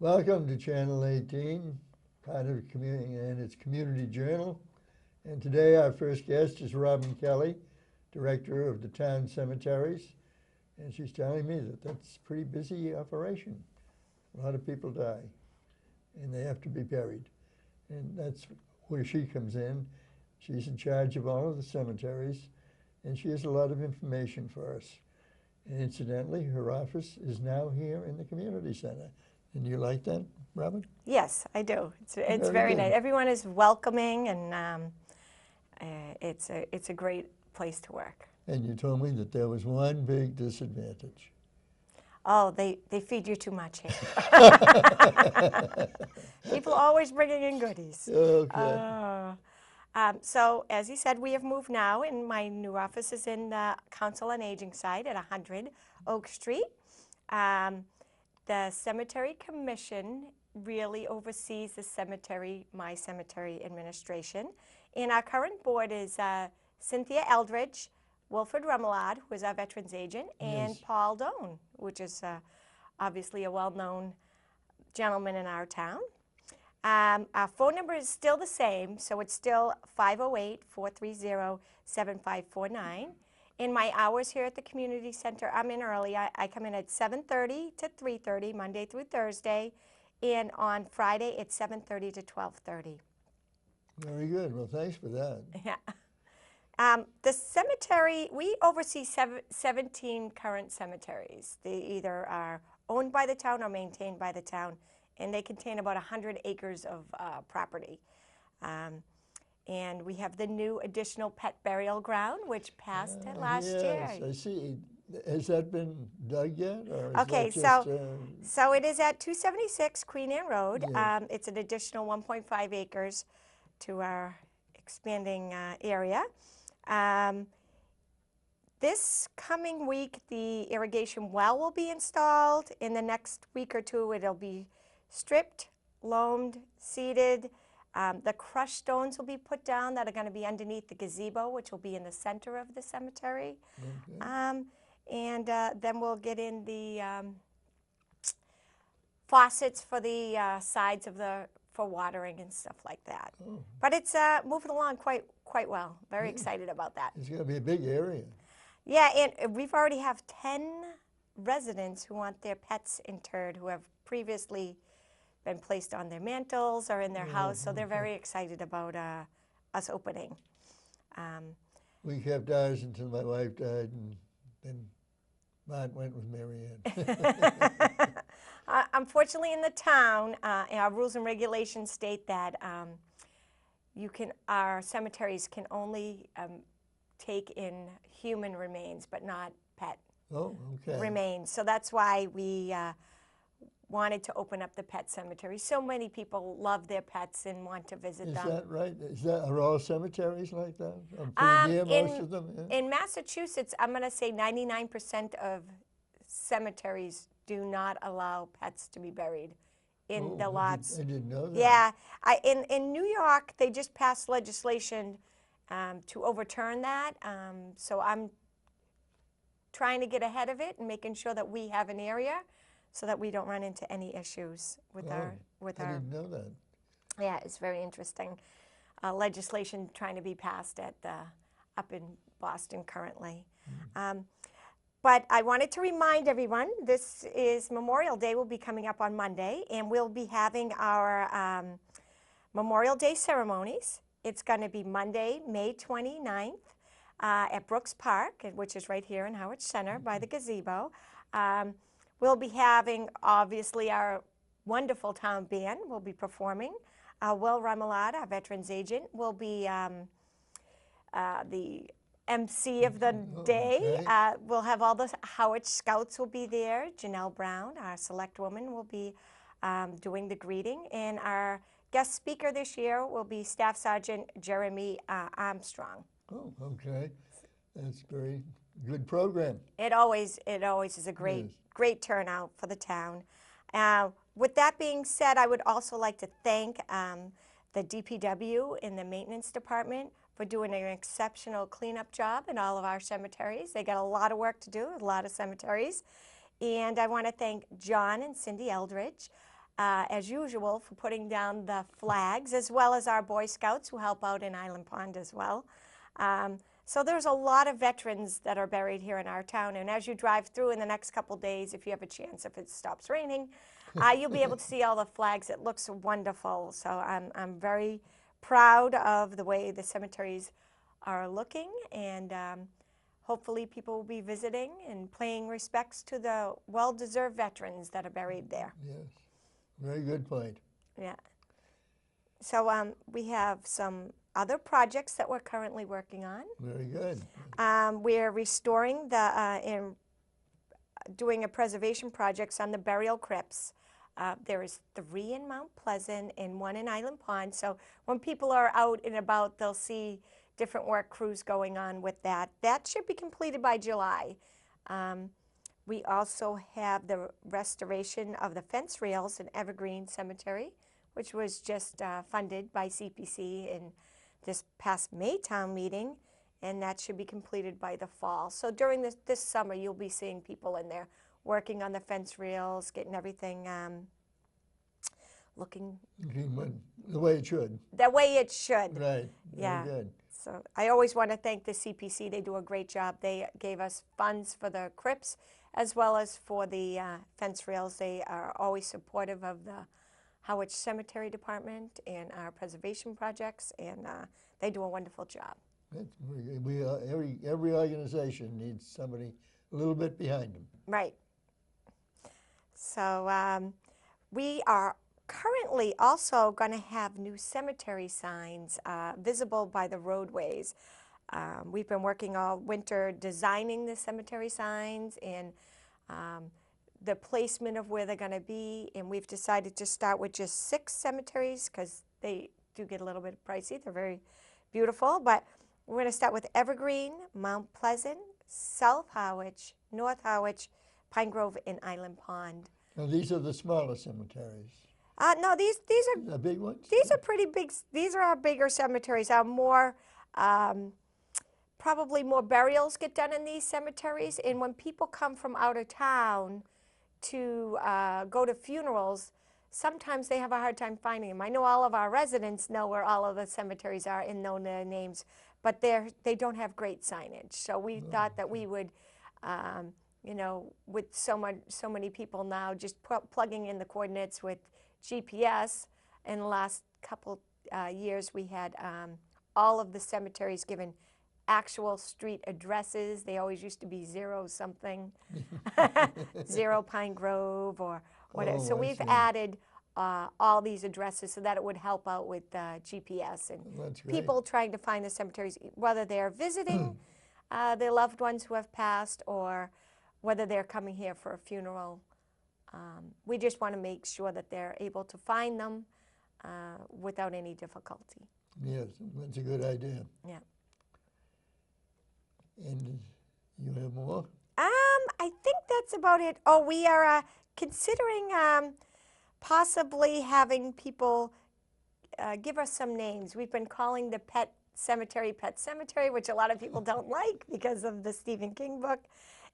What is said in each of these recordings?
Welcome to Channel 18, part of community and its community journal. And today our first guest is Robbin Kelley, director of the town cemeteries. And she's telling me that that's a pretty busy operation. A lot of people die and they have to be buried. And that's where she comes in. She's in charge of all of the cemeteries and she has a lot of information for us. And incidentally, her office is now here in the community center. And you like that, Robbin? Yes, I do. It's very nice. Everyone is welcoming, and it's a great place to work. And you told me that there was one big disadvantage. Oh, they feed you too much here. People are always bringing in goodies. Okay. So, as you said, we have moved now, and my new office is in the Council on Aging side at 100 Oak Street. The Cemetery Commission really oversees the cemetery, my cemetery administration. And our current board is Cynthia Eldridge, Wilfred Remoulade, who is our veterans agent, and Yes. Paul Doan, which is obviously a well-known gentleman in our town. Our phone number is still the same, so it's still 508-430-7549. In my hours here at the community center, I'm in early. I come in at 7:30 to 3:30, Monday through Thursday, and on Friday it's 7:30 to 12:30. Very good. Well, thanks for that. Yeah. The cemetery, we oversee 17 current cemeteries. They either are owned by the town or maintained by the town, and they contain about 100 acres of property. And we have the new additional pet burial ground, which passed last year. Yes, I see. Has that been dug yet? Or is Okay, that just, so it is at 276 Queen Anne Road. Yes. It's an additional 1.5 acres to our expanding area. This coming week, the irrigation well will be installed. In the next week or two, it'll be stripped, loamed, seeded. The crushed stones will be put down that are going to be underneath the gazebo, which will be in the center of the cemetery. okay. And then we'll get in the faucets for the sides of for watering and stuff like that. Oh. But it's moving along quite well. Very excited about that. It's going to be a big area. Yeah, and we've already have 10 residents who want their pets interred who have previously been placed on their mantles or in their house, so they're very excited about us opening. We kept ours until my wife died, and then Matt went with Mary Ann. Unfortunately, in the town, our rules and regulations state that our cemeteries can only take in human remains, but not pet remains. So that's why we wanted to open up the pet cemetery. So many people love their pets and want to visit them. Is that right? Are all cemeteries like that? I'm pretty near most of them. Yeah? In Massachusetts, I'm going to say 99% of cemeteries do not allow pets to be buried in the lots. I didn't know that. Yeah. In New York, they just passed legislation to overturn that. So I'm trying to get ahead of it and making sure that we have an area so that we don't run into any issues with our. I didn't know that. Yeah, it's very interesting. Legislation trying to be passed up in Boston currently. But I wanted to remind everyone, this is Memorial Day will be coming up on Monday, and we'll be having our Memorial Day ceremonies. It's going to be Monday, May 29th at Brooks Park, which is right here in Harwich Center by the gazebo. We'll be having, obviously, our wonderful town band will be performing. Will Remoulade, our veterans agent, will be the MC of the day. Okay. We'll have all the Harwich Scouts will be there. Janelle Brown, our select woman, will be doing the greeting. And our guest speaker this year will be Staff Sergeant Jeremy Armstrong. Oh, okay. That's a very good program. It always is a great turnout for the town. With that being said, I would also like to thank the DPW in the maintenance department for doing an exceptional cleanup job in all of our cemeteries. They got a lot of work to do, a lot of cemeteries. And I want to thank John and Cindy Eldridge as usual, for putting down the flags, as well as our Boy Scouts who help out in Island Pond as well. So there's a lot of veterans that are buried here in our town, and as you drive through in the next couple days, if you have a chance, if it stops raining, you'll be able to see all the flags. It looks wonderful. So I'm very proud of the way the cemeteries are looking, and hopefully people will be visiting and paying respects to the well-deserved veterans that are buried there. Yes, very good point. Yeah. So we have some other projects that we're currently working on. Very good. We're restoring doing a preservation projects on the burial crypts. There is 3 in Mount Pleasant and 1 in Island Pond. So when people are out and about, they'll see different work crews going on with that. That should be completed by July. We also have the restoration of the fence rails in Evergreen Cemetery, which was just funded by CPC in this past May town meeting, and that should be completed by the fall. So during this summer, you'll be seeing people in there working on the fence rails, getting everything looking the way it should. the way it should. Right. Yeah. Very good. So I always want to thank the CPC. They do a great job. They gave us funds for the crypts as well as for the fence rails. They are always supportive of the Harwich Cemetery Department and our preservation projects, and they do a wonderful job. That's very good. Every organization needs somebody a little bit behind them. Right. So we are currently also going to have new cemetery signs visible by the roadways. We've been working all winter designing the cemetery signs and the placement of where they're going to be, and we've decided to start with just 6 cemeteries because they do get a little bit pricey. They're very beautiful, but we're going to start with Evergreen, Mount Pleasant, South Harwich, North Harwich, Pine Grove, and Island Pond. Now, these are the smaller cemeteries. No, these are The big ones? these are pretty big. These are our bigger cemeteries. Our more probably more burials get done in these cemeteries, and when people come from out of town to go to funerals, sometimes they have a hard time finding them. I know all of our residents know where all of the cemeteries are and know their names, but they don't have great signage. So we thought that we would, you know, with so many people now just plugging in the coordinates with GPS. In the last couple years, we had all of the cemeteries given actual street addresses. They always used to be 0 something, 0 Pine Grove or whatever. Oh, so I we've see. added all these addresses so that it would help out with GPS and That's great. people trying to find the cemeteries, whether they're visiting their loved ones who have passed or whether they're coming here for a funeral. We just want to make sure that they're able to find them without any difficulty. Yes, that's a good idea. Yeah. And you have more? I think that's about it. Oh, we are considering possibly having people give us some names. We've been calling the Pet Cemetery, which a lot of people don't like because of the Stephen King book.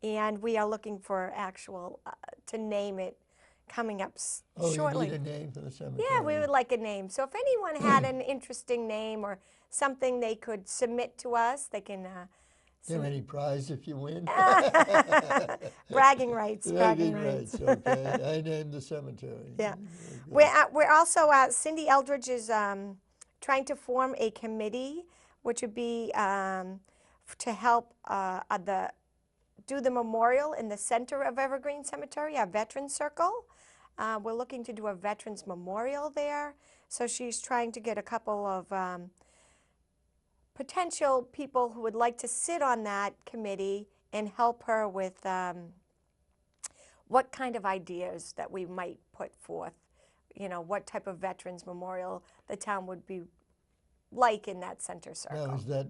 And we are looking for actual, to name it, coming up shortly. You need a name for the cemetery? Yeah, we would like a name. So if anyone had an interesting name or something they could submit to us, they can Is there any prize if you win? bragging rights. Bragging rights, okay. I named the cemetery. Yeah. Very good. We're also, Cindy Eldridge is trying to form a committee, which would be to help do the memorial in the center of Evergreen Cemetery, our Veterans Circle. We're looking to do a Veterans Memorial there. So she's trying to get a couple of potential people who would like to sit on that committee and help her with what kind of ideas that we might put forth. You know, what type of Veterans Memorial the town would be like in that center circle. Now, is that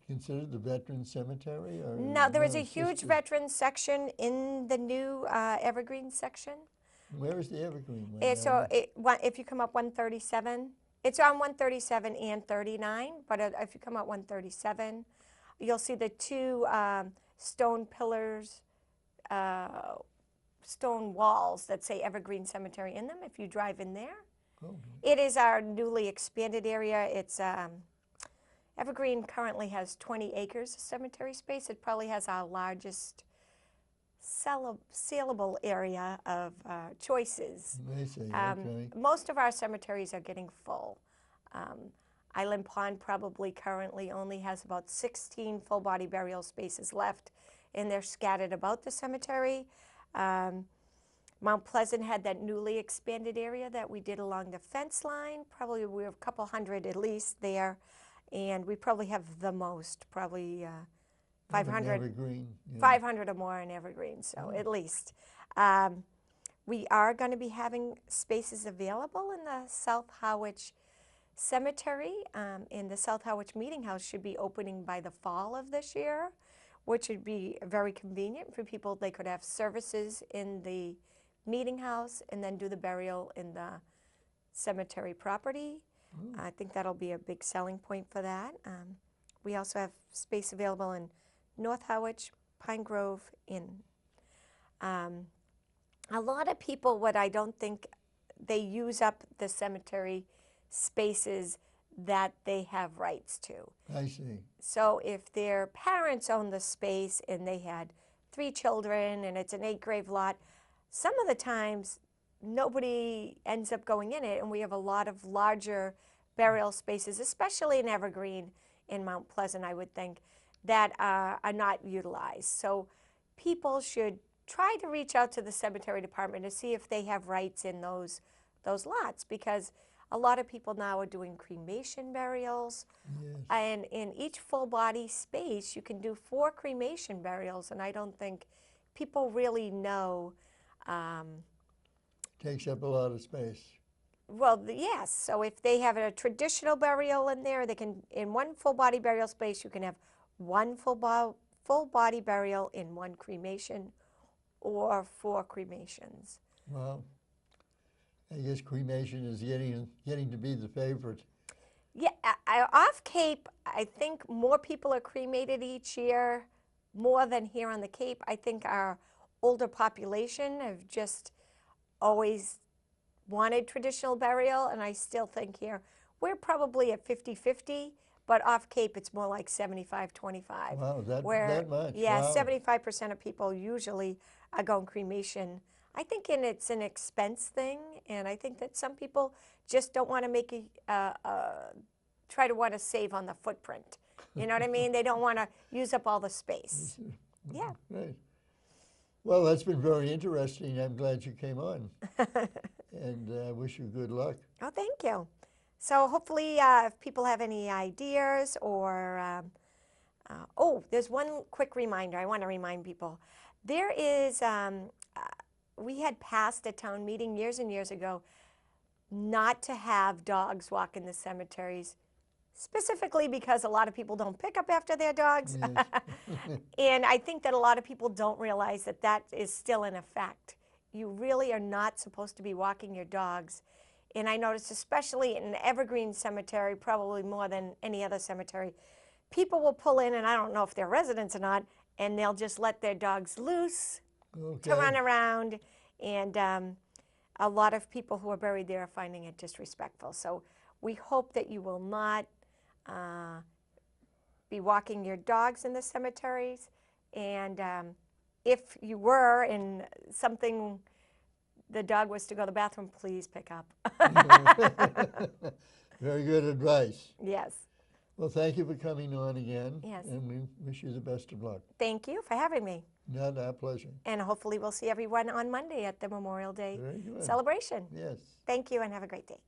considered the Veterans Cemetery? Or No, there is a it's just huge veterans section in the new Evergreen section. Where is the Evergreen one? So if you come up 137, it's on 137 and 39, but if you come up 137, you'll see the 2 stone pillars stone walls that say Evergreen Cemetery in them if you drive in there. Oh, It is our newly expanded area. It's Evergreen currently has 20 acres of cemetery space. It probably has our largest saleable area of choices. I see, okay. Most of our cemeteries are getting full. Island Pond probably currently only has about 16 full body burial spaces left, and they're scattered about the cemetery. Mount Pleasant had that newly expanded area that we did along the fence line. Probably we have a couple hundred at least there, and we probably have the most, probably 500. Evergreen. Yeah. 500 or more in Evergreen, so at least. We are going to be having spaces available in the South Harwich Cemetery, and the South Harwich Meeting House should be opening by the fall of this year, which would be very convenient for people. They could have services in the meeting house and then do the burial in the cemetery property. I think that'll be a big selling point for that. We also have space available in North Harwich, Pine Grove Inn. A lot of people, what I don't think, they use up the cemetery spaces that they have rights to. I see. So if their parents own the space and they had 3 children and it's an 8-grave lot, some of the times nobody ends up going in it, and we have a lot of larger burial spaces, especially in Evergreen in Mount Pleasant, I would think, that are not utilized. So people should try to reach out to the cemetery department to see if they have rights in those lots, because a lot of people now are doing cremation burials. Yes. And in each full body space, you can do 4 cremation burials, and I don't think people really know. Takes up a lot of space. Well, yes. So if they have a traditional burial in there, they can, in one full body burial space, you can have 1 full body burial in 1 cremation, or 4 cremations. Well, I guess cremation is getting to be the favorite. Yeah, off Cape, I think more people are cremated each year, more than here on the Cape. I think our older population have just always wanted traditional burial, and I still think here we're probably at 50-50, but off Cape it's more like 75-25. Wow, that much? Yeah, Wow. 75% of people usually are going cremation. I think it's an expense thing, and I think that some people just don't want to make try to want to save on the footprint. You know what I mean? They don't want to use up all the space. Yeah. Right. Well, that's been very interesting. I'm glad you came on, and I wish you good luck. Oh, thank you. So hopefully if people have any ideas or, oh, there's one quick reminder. I want to remind people. There is, we had passed a town meeting years and years ago not to have dogs walk in the cemeteries, specifically because a lot of people don't pick up after their dogs. Yes. And I think that a lot of people don't realize that that is still in effect. You really are not supposed to be walking your dogs. And I noticed, especially in Evergreen Cemetery, probably more than any other cemetery, people will pull in, and I don't know if they're residents or not, and they'll just let their dogs loose to run around. And a lot of people who are buried there are finding it disrespectful. So we hope that you will not be walking your dogs in the cemeteries. And if you were in something, the dog was to go to the bathroom, please pick up. Very good advice. Yes. Well, thank you for coming on again. Yes. And we wish you the best of luck. Thank you for having me. Not our pleasure. And hopefully we'll see everyone on Monday at the Memorial Day Very good. celebration. Yes. Thank you and have a great day.